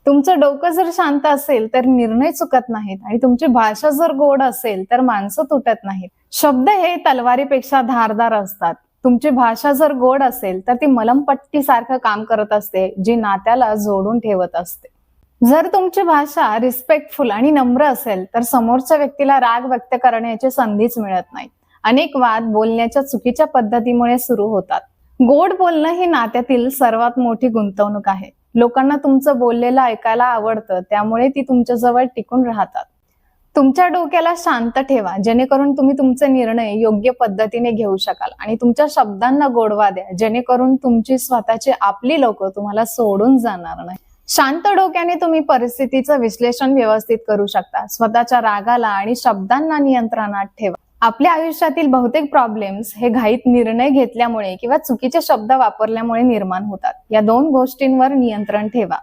तुमचं डोकं जर शांत असेल तर निर्णय चुकत नाहीत आणि तुमची भाषा जर गोड असेल तर माणसं तुटत नाहीत. शब्द हे तलवारीपेक्षा धारदार असतात. तुमची भाषा जर गोड असेल तर ती मलमपट्टी सारखं काम करत असते, जी नात्याला जोडून ठेवत असते. जर तुमची भाषा रिस्पेक्टफुल आणि नम्र असेल तर समोरच्या व्यक्तीला राग व्यक्त करण्याची संधीच मिळत नाही. अनेक वाद बोलण्याच्या चुकीच्या पद्धतीमुळे सुरू होतात. गोड बोलणं ही नात्यातील सर्वात मोठी गुंतवणूक आहे. लोकांना तुमचं बोललेलं ऐकायला आवडतं, त्यामुळे ती तुमच्याजवळ टिकून राहतात. तुमच्या डोक्याला शांत ठेवा, जेणेकरून तुम्ही तुमचे निर्णय योग्य पद्धतीने घेऊ शकाल आणि तुमच्या शब्दांना गोडवा द्या, जेणेकरून तुमची स्वतःची आपली लोक तुम्हाला सोडून जाणार नाही. शांत डोक्याने तुम्ही परिस्थितीचं विश्लेषण व्यवस्थित करू शकता. स्वतःच्या रागाला आणि शब्दांना नियंत्रणात ठेवा. आपल्या आयुष्यातील बहुतेक प्रॉब्लेम्स हे घाईत निर्णय घेतल्यामुळे किंवा चुकीचे शब्द वापरल्यामुळे निर्माण होतात. या दोन गोष्टींवर नियंत्रण ठेवा.